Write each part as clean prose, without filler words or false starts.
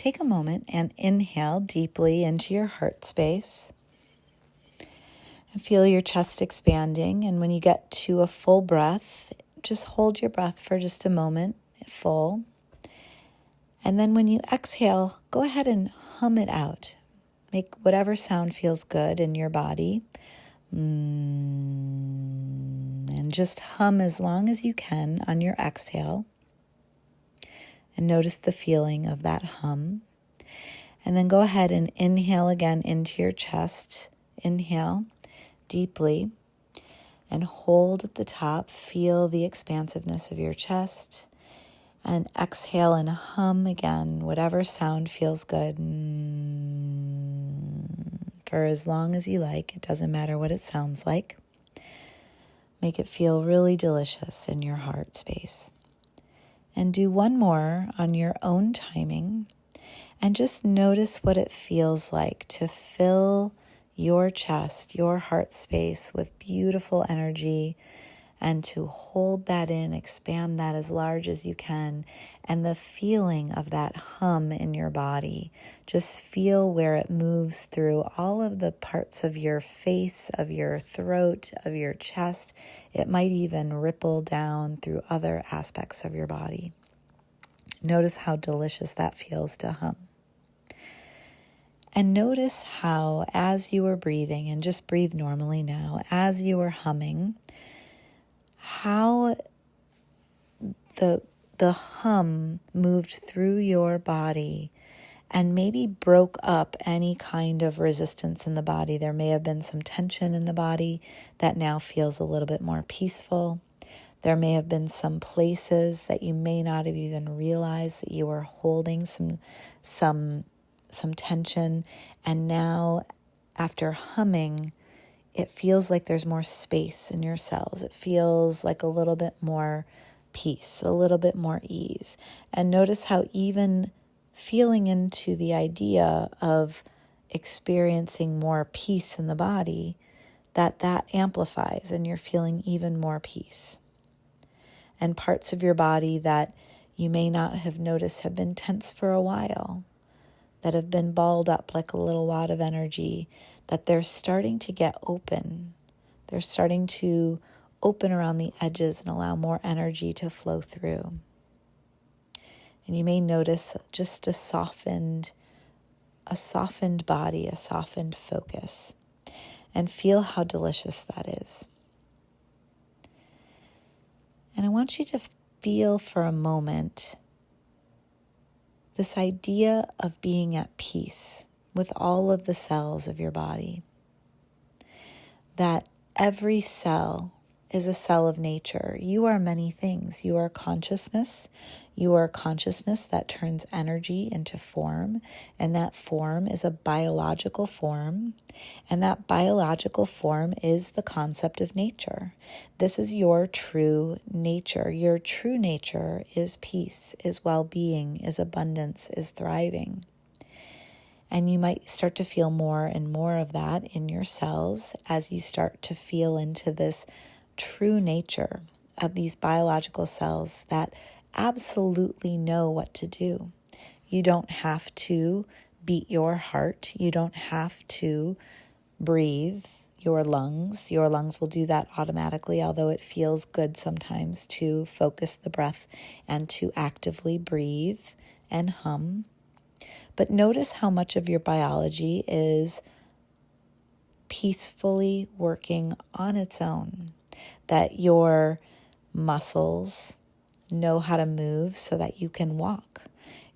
take a moment and inhale deeply into your heart space. And feel your chest expanding. And when you get to a full breath, just hold your breath for just a moment, full. And then when you exhale, go ahead and hum it out. Make whatever sound feels good in your body. And just hum as long as you can on your exhale. And notice the feeling of that hum. And then go ahead and inhale again into your chest. Inhale deeply and hold at the top. Feel the expansiveness of your chest. And exhale and hum again, whatever sound feels good. For as long as you like. It doesn't matter what it sounds like. Make it feel really delicious in your heart space. And do one more on your own timing. And just notice what it feels like to fill your chest, your heart space with beautiful energy, and to hold that in, expand that as large as you can, and the feeling of that hum in your body. Just feel where it moves through all of the parts of your face, of your throat, of your chest. It might even ripple down through other aspects of your body. Notice how delicious that feels to hum. And notice how, as you were breathing, and just breathe normally now, as you were humming, how the hum moved through your body and maybe broke up any kind of resistance in the body. There may have been some tension in the body that now feels a little bit more peaceful. There may have been some places that you may not have even realized that you were holding some tension. And now, after humming, it feels like there's more space in your cells. It feels like a little bit more peace, a little bit more ease. And notice how even feeling into the idea of experiencing more peace in the body, that amplifies and you're feeling even more peace. And parts of your body that you may not have noticed have been tense for a while, that have been balled up like a little wad of energy, that they're starting to get open. They're starting to open around the edges and allow more energy to flow through. And you may notice just a softened body, a softened focus, and feel how delicious that is. And I want you to feel for a moment this idea of being at peace with all of the cells of your body. That every cell is a cell of nature. You are many things. You are consciousness. You are consciousness that turns energy into form, and that form is a biological form, and that biological form is the concept of nature. This is your true nature. Your true nature is peace, is well-being, is abundance, is thriving. And you might start to feel more and more of that in your cells as you start to feel into this true nature of these biological cells that absolutely know what to do. You don't have to beat your heart. You don't have to breathe your lungs. Your lungs will do that automatically, although it feels good sometimes to focus the breath and to actively breathe and hum. But notice how much of your biology is peacefully working on its own, that your muscles know how to move so that you can walk.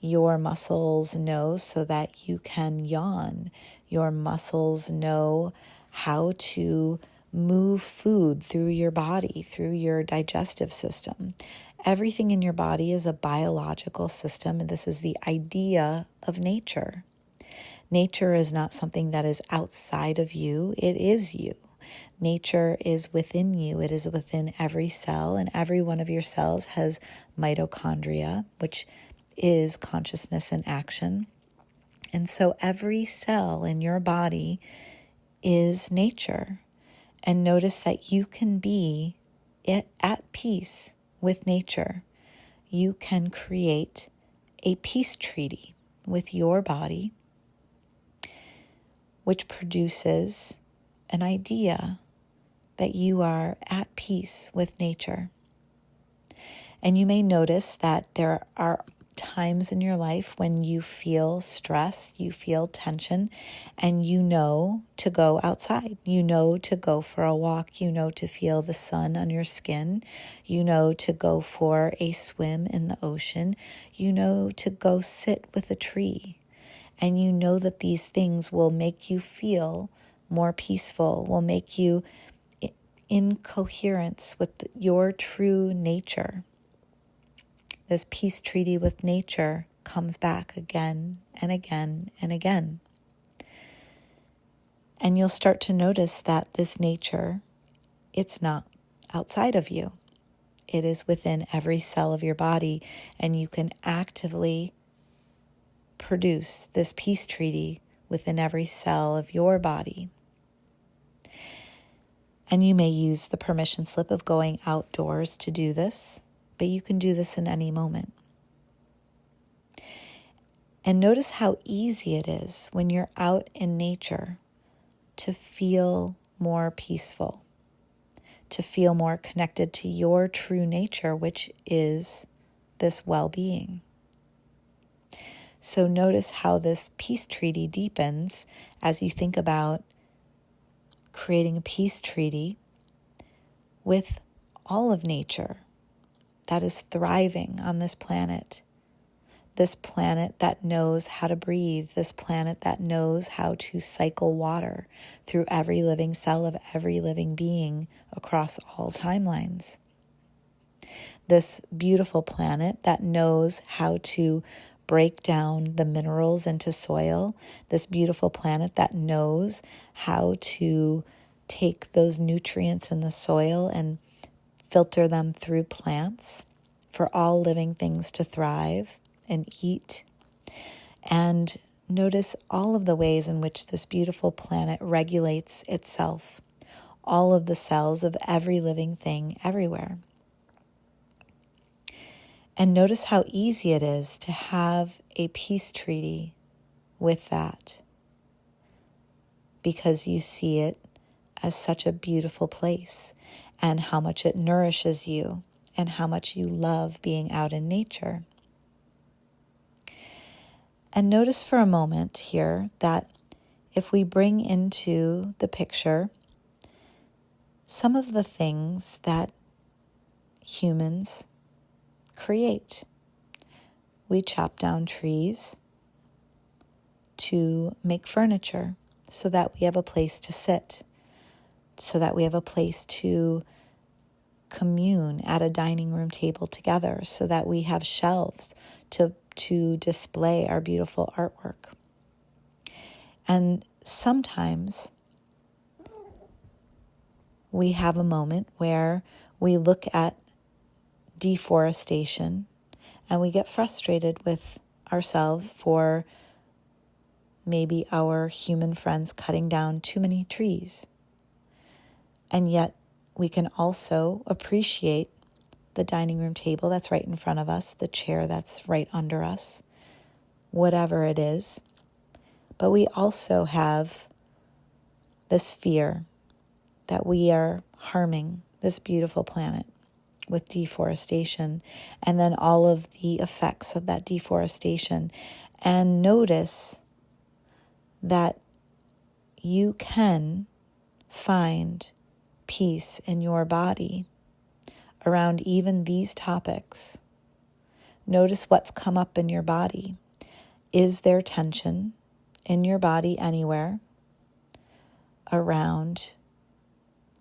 Your muscles know so that you can yawn. Your muscles know how to move food through your body, through your digestive system. Everything in your body is a biological system, and this is the idea of nature. Nature is not something that is outside of you, it is you. Nature is within you. It is within every cell, and every one of your cells has mitochondria, which is consciousness in action. And so every cell in your body is nature. And notice that you can be at peace with nature. You can create a peace treaty with your body, which produces an idea that you are at peace with nature. And you may notice that there are times in your life when you feel stress, you feel tension, and you know to go outside. You know to go for a walk. You know to feel the sun on your skin. You know to go for a swim in the ocean. You know to go sit with a tree. And you know that these things will make you feel more peaceful, will make you in coherence with your true nature. This peace treaty with nature comes back again and again and again. And you'll start to notice that this nature, it's not outside of you. It is within every cell of your body, and you can actively produce this peace treaty within every cell of your body. And you may use the permission slip of going outdoors to do this, but you can do this in any moment. And notice how easy it is when you're out in nature to feel more peaceful, to feel more connected to your true nature, which is this well-being. So notice how this peace treaty deepens as you think about creating a peace treaty with all of nature that is thriving on this planet that knows how to breathe, this planet that knows how to cycle water through every living cell of every living being across all timelines. This beautiful planet that knows how to break down the minerals into soil, this beautiful planet that knows how to take those nutrients in the soil and filter them through plants for all living things to thrive and eat. And notice all of the ways in which this beautiful planet regulates itself, all of the cells of every living thing everywhere. And notice how easy it is to have a peace treaty with that, because you see it as such a beautiful place, and how much it nourishes you, and how much you love being out in nature. And notice for a moment here that if we bring into the picture some of the things that humans create. We chop down trees to make furniture so that we have a place to sit, so that we have a place to commune at a dining room table together, so that we have shelves to display our beautiful artwork. And sometimes we have a moment where we look at deforestation and we get frustrated with ourselves for maybe our human friends cutting down too many trees. And yet we can also appreciate the dining room table that's right in front of us, the chair that's right under us, whatever it is. But we also have this fear that we are harming this beautiful planet with deforestation, and then all of the effects of that deforestation. And notice that you can find peace in your body around even these topics. Notice what's come up in your body. Is there tension in your body anywhere around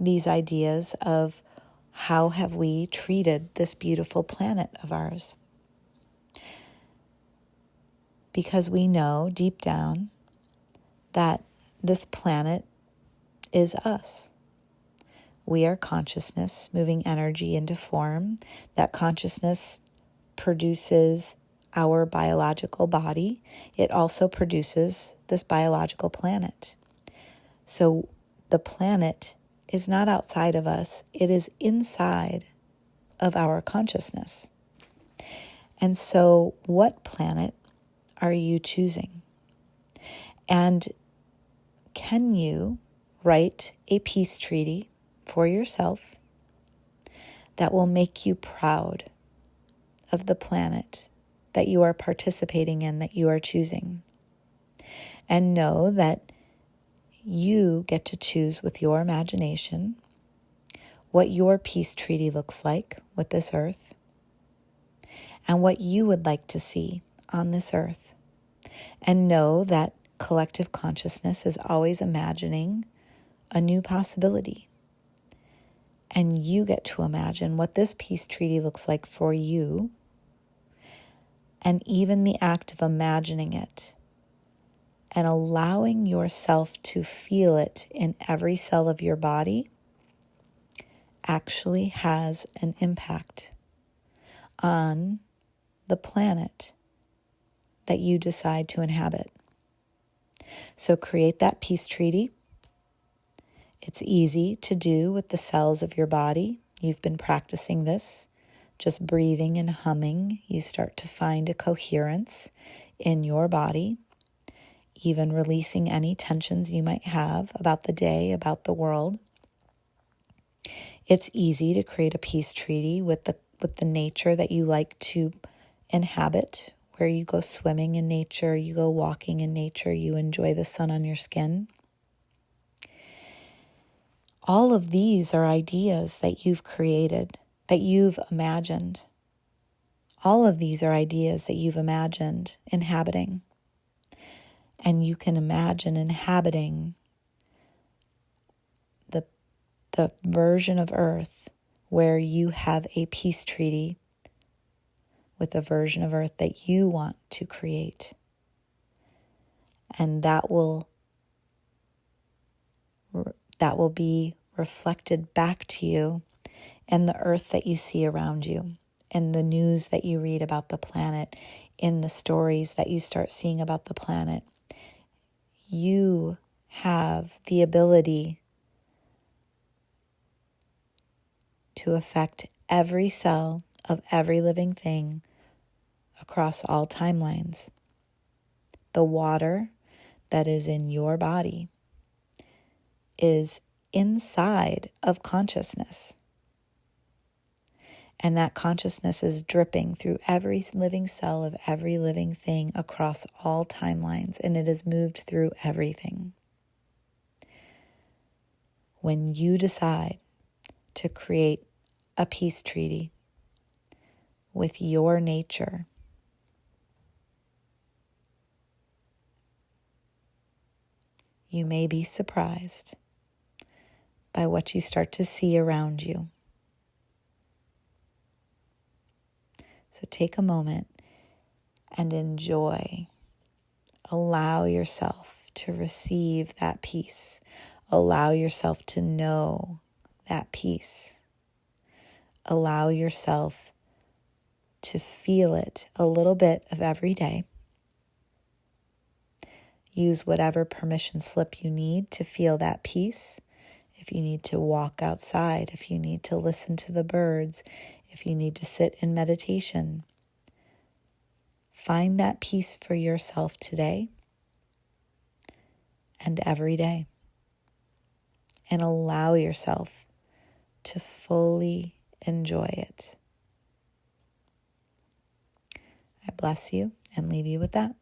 these ideas of how have we treated this beautiful planet of ours? Because we know deep down that this planet is us. We are consciousness moving energy into form. That consciousness produces our biological body. It also produces this biological planet. So the planet is not outside of us. It is inside of our consciousness. And so what planet are you choosing? And can you write a peace treaty for yourself that will make you proud of the planet that you are participating in, that you are choosing? And know that you get to choose with your imagination what your peace treaty looks like with this earth and what you would like to see on this earth. And know that collective consciousness is always imagining a new possibility. And you get to imagine what this peace treaty looks like for you. And even the act of imagining it and allowing yourself to feel it in every cell of your body actually has an impact on the planet that you decide to inhabit. So create that peace treaty. It's easy to do with the cells of your body. You've been practicing this. Just breathing and humming, you start to find a coherence in your body, even releasing any tensions you might have about the day, about the world. It's easy to create a peace treaty with the nature that you like to inhabit, where you go swimming in nature, you go walking in nature, you enjoy the sun on your skin. All of these are ideas that you've created, that you've imagined. All of these are ideas that you've imagined inhabiting. And you can imagine inhabiting the version of Earth where you have a peace treaty with the version of Earth that you want to create. And that will be reflected back to you in the Earth that you see around you, in the news that you read about the planet, in the stories that you start seeing about the planet. You have the ability to affect every cell of every living thing across all timelines. The water that is in your body is inside of consciousness. And that consciousness is dripping through every living cell of every living thing across all timelines, and it has moved through everything. When you decide to create a peace treaty with your nature, you may be surprised by what you start to see around you. So take a moment and enjoy. Allow yourself to receive that peace. Allow yourself to know that peace. Allow yourself to feel it a little bit of every day. Use whatever permission slip you need to feel that peace. If you need to walk outside, if you need to listen to the birds, if you need to sit in meditation, find that peace for yourself today and every day. And allow yourself to fully enjoy it. I bless you and leave you with that.